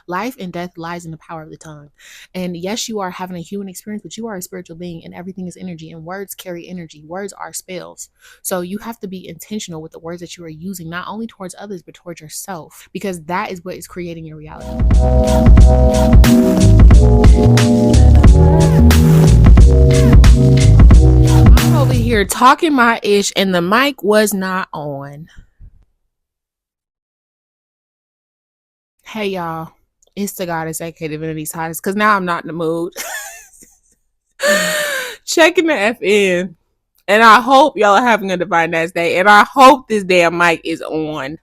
Life and death lies in the power of the tongue. And yes, you are having a human experience, but you are a spiritual being and everything is energy, and words carry energy. Words are spells. So you have to be intentional with the words that you are using, not only towards others, but towards yourself, because that is what is creating your reality. I'm over here talking my ish and the mic was not on. Hey y'all, it's the goddess aka Divinity's Hottest, because now I'm not in the mood. Checking the FN, and I hope y'all are having a divine ass day, and I hope this damn mic is on.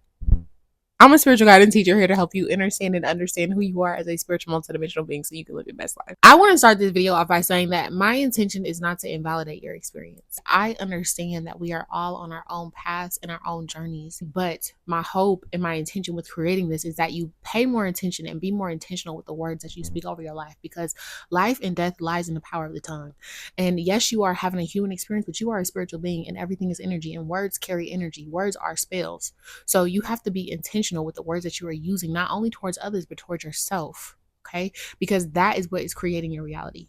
I'm a spiritual guide and teacher here to help you understand who you are as a spiritual multidimensional being so you can live your best life. I want to start this video off by saying that my intention is not to invalidate your experience. I understand that we are all on our own paths and our own journeys, but my hope and my intention with creating this is that you pay more attention and be more intentional with the words that you speak over your life, because life and death lies in the power of the tongue. And yes, you are having a human experience, but you are a spiritual being and everything is energy, and words carry energy. Words are spells. So you have to be intentional with the words that you are using, not only towards others, but towards yourself. Okay? Because that is what is creating your reality.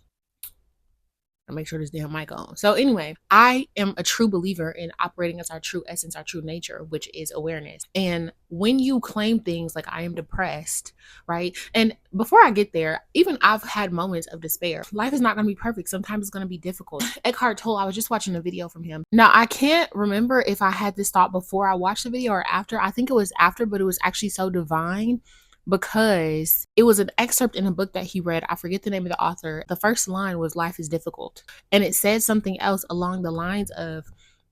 I'll make sure this damn mic on. So anyway, I am a true believer in operating as our true essence, our true nature, which is awareness. And when you claim things like I am depressed, right? And before I get there, even I've had moments of despair. Life is not going to be perfect. Sometimes it's going to be difficult. Eckhart Tolle, I was just watching a video from him. Now, I can't remember if I had this thought before I watched the video or after. I think it was after, but it was actually so divine, because it was an excerpt in a book that he read. I forget the name of the author. The first line was life is difficult. And it said something else along the lines of,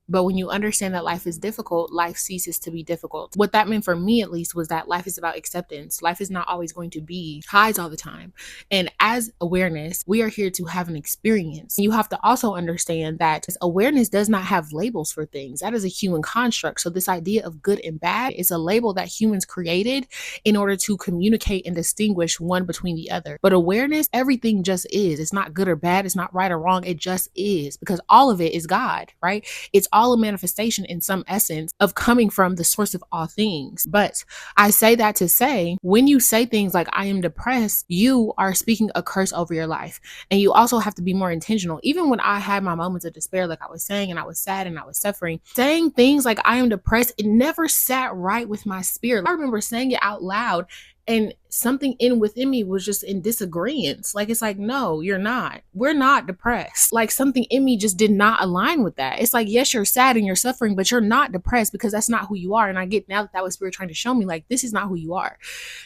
but when you understand that life is difficult, life ceases to be difficult. What that meant for me, at least, was that life is about acceptance. Life is not always going to be highs all the time. And as awareness, we are here to have an experience. You have to also understand that awareness does not have labels for things. That is a human construct. So this idea of good and bad is a label that humans created in order to communicate and distinguish one between the other. But awareness, everything just is. It's not good or bad. It's not right or wrong. It just is, because all of it is God, right? It's all a manifestation in some essence of coming from the source of all things. But I say that to say, when you say things like I am depressed, you are speaking a curse over your life. And you also have to be more intentional. Even when I had my moments of despair, like I was saying, and I was sad and I was suffering, saying things like I am depressed, it never sat right with my spirit. I remember saying it out loud, and something within me was just in disagreement. Like, it's like, no, you're not. We're not depressed. Like, something in me just did not align with that. It's like, yes, you're sad and you're suffering, but you're not depressed, because that's not who you are. And I get now that was Spirit trying to show me, like, this is not who you are.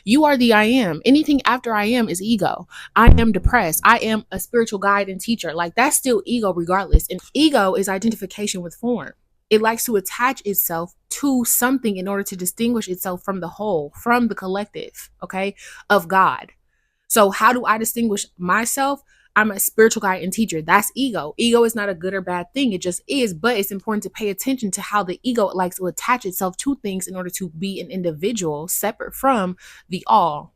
You are the I am. Anything after I am is ego. I am depressed. I am a spiritual guide and teacher. Like, that's still ego regardless. And ego is identification with form. It likes to attach itself to something in order to distinguish itself from the whole, from the collective, okay, of God. So how do I distinguish myself? I'm a spiritual guide and teacher. That's ego. Ego is not a good or bad thing. It just is. But it's important to pay attention to how the ego likes to attach itself to things in order to be an individual separate from the all.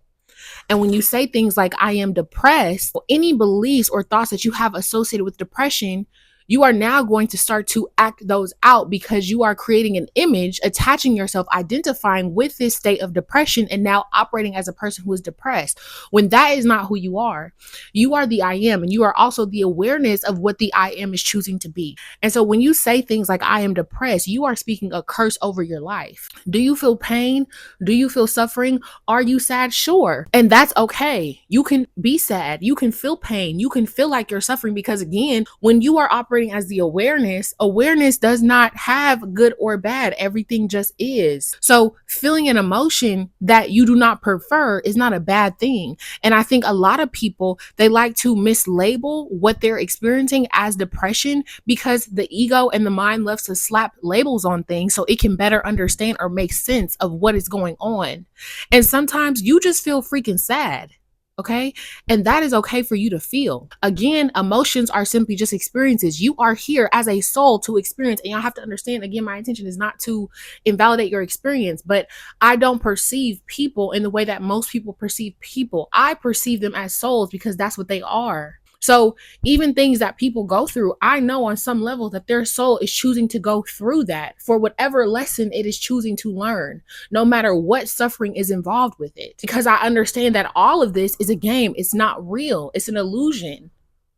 And when you say things like I am depressed, any beliefs or thoughts that you have associated with depression, you are now going to start to act those out, because you are creating an image, attaching yourself, identifying with this state of depression, and now operating as a person who is depressed, when that is not who you are. You are the I am, and you are also the awareness of what the I am is choosing to be. And so when you say things like I am depressed, you are speaking a curse over your life. Do you feel pain? Do you feel suffering? Are you sad? Sure. And that's okay. You can be sad. You can feel pain. You can feel like you're suffering, because again, when you are operating as the awareness does not have good or bad. Everything just is. So feeling an emotion that you do not prefer is not a bad thing. And I think a lot of people, they like to mislabel what they're experiencing as depression, because the ego and the mind loves to slap labels on things so it can better understand or make sense of what is going on. And sometimes you just feel freaking sad. Okay. And that is okay for you to feel. Again, emotions are simply just experiences. You are here as a soul to experience. And y'all have to understand, again, my intention is not to invalidate your experience, but I don't perceive people in the way that most people perceive people. I perceive them as souls because that's what they are. So even things that people go through, I know on some level that their soul is choosing to go through that for whatever lesson it is choosing to learn, no matter what suffering is involved with it. Because I understand that all of this is a game. It's not real. It's an illusion.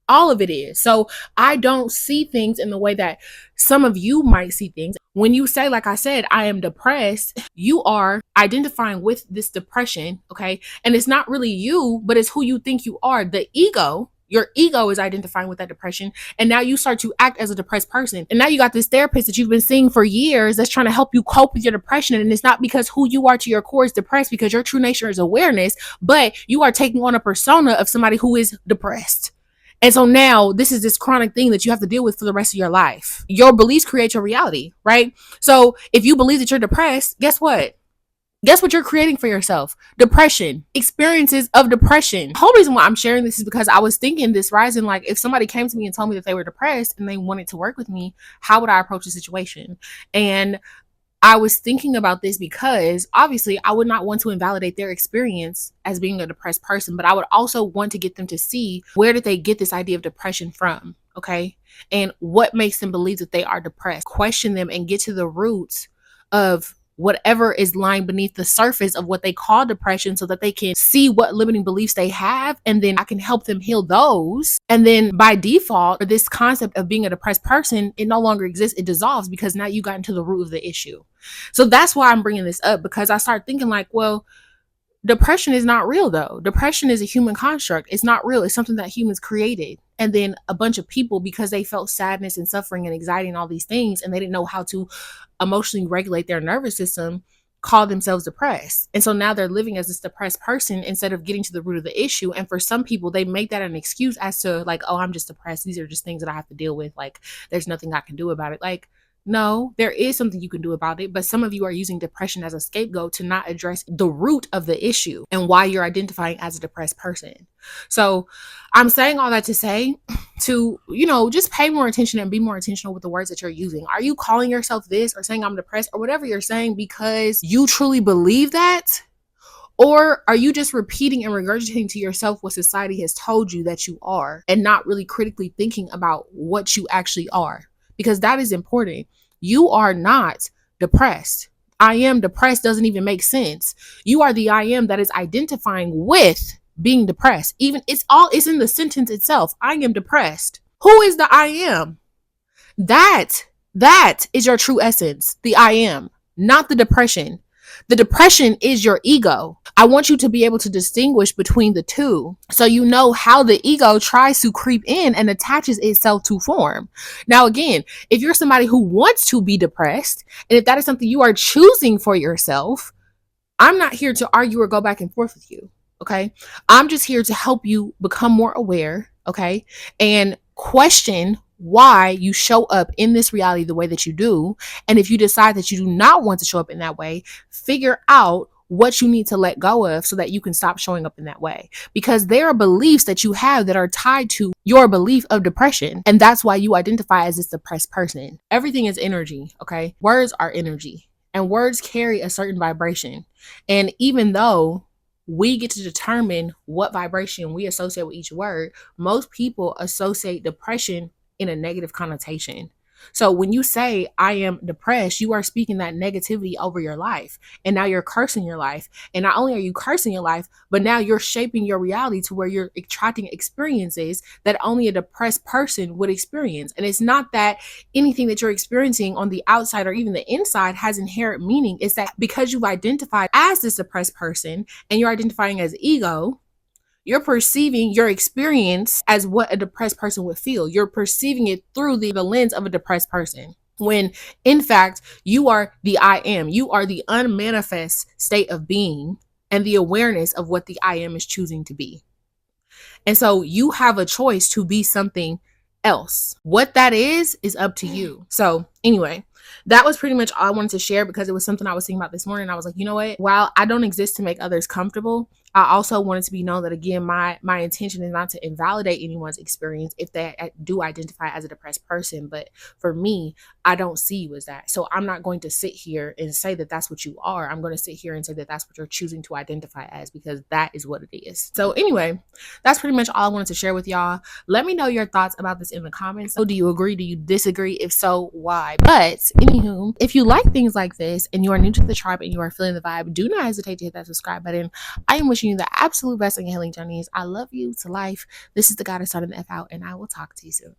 All of it is. So I don't see things in the way that some of you might see things. When you say, like I said, I am depressed, you are identifying with this depression, okay? And it's not really you, but it's who you think you are. The ego, your ego is identifying with that depression. And now you start to act as a depressed person. And now you got this therapist that you've been seeing for years that's trying to help you cope with your depression. And it's not because who you are to your core is depressed, because your true nature is awareness, but you are taking on a persona of somebody who is depressed. And so now this is this chronic thing that you have to deal with for the rest of your life. Your beliefs create your reality, right? So if you believe that you're depressed, guess what? Guess what you're creating for yourself? Depression, experiences of depression. The whole reason why I'm sharing this is because I was thinking this rising, like if somebody came to me and told me that they were depressed and they wanted to work with me, how would I approach the situation? And I was thinking about this because obviously I would not want to invalidate their experience as being a depressed person, but I would also want to get them to see where did they get this idea of depression from, okay? And what makes them believe that they are depressed. Question them and get to the roots of whatever is lying beneath the surface of what they call depression so that they can see what limiting beliefs they have, and then I can help them heal those. And then by default, this concept of being a depressed person, it no longer exists. It dissolves because now you got into the root of the issue. So that's why I'm bringing this up, because I start thinking like, well, depression is not real though. Depression is a human construct. It's not real. It's something that humans created. And then a bunch of people, because they felt sadness and suffering and anxiety and all these things, and they didn't know how to emotionally regulate their nervous system, call themselves depressed. And so now they're living as this depressed person instead of getting to the root of the issue. And for some people, they make that an excuse as to like, oh, I'm just depressed. These are just things that I have to deal with. Like, there's nothing I can do about it. Like, no, there is something you can do about it, but some of you are using depression as a scapegoat to not address the root of the issue and why you're identifying as a depressed person. So I'm saying all that to say to, just pay more attention and be more intentional with the words that you're using. Are you calling yourself this or saying I'm depressed or whatever you're saying because you truly believe that? Or are you just repeating and regurgitating to yourself what society has told you that you are and not really critically thinking about what you actually are? Because that is important. You are not depressed. I am depressed doesn't even make sense. You are the I am that is identifying with being depressed. Even it's in the sentence itself. I am depressed. Who is the I am? That is your true essence. The I am, not the depression. The depression is your ego. I want you to be able to distinguish between the two so you know how the ego tries to creep in and attaches itself to form. Now, again, if you're somebody who wants to be depressed, and if that is something you are choosing for yourself, I'm not here to argue or go back and forth with you, okay? I'm just here to help you become more aware, okay? And question why you show up in this reality the way that you do. And if you decide that you do not want to show up in that way, figure out what you need to let go of so that you can stop showing up in that way. Because there are beliefs that you have that are tied to your belief of depression. And that's why you identify as this depressed person. Everything is energy, okay? Words are energy, and words carry a certain vibration. And even though we get to determine what vibration we associate with each word, most people associate depression in a negative connotation. So when you say I am depressed, you are speaking that negativity over your life. And now you're cursing your life. And not only are you cursing your life, but now you're shaping your reality to where you're attracting experiences that only a depressed person would experience. And it's not that anything that you're experiencing on the outside or even the inside has inherent meaning. It's that because you've identified as this depressed person and you're identifying as ego, you're perceiving your experience as what a depressed person would feel. You're perceiving it through the lens of a depressed person. When in fact, you are the I am. You are the unmanifest state of being and the awareness of what the I am is choosing to be. And so you have a choice to be something else. What that is up to you. So anyway, that was pretty much all I wanted to share because it was something I was thinking about this morning. I was like, you know what? While I don't exist to make others comfortable, I also wanted to be known that, again, my intention is not to invalidate anyone's experience if they do identify as a depressed person. But for me, I don't see you as that. So I'm not going to sit here and say that that's what you are. I'm going to sit here and say that that's what you're choosing to identify as, because that is what it is. So anyway, that's pretty much all I wanted to share with y'all. Let me know your thoughts about this in the comments. So do you agree? Do you disagree? If so, why? But anywho, if you like things like this and you are new to the tribe and you are feeling the vibe, do not hesitate to hit that subscribe button. I am wishing you the absolute best on your healing journeys. I love you to life. This is the goddess starting the F out, and I will talk to you soon.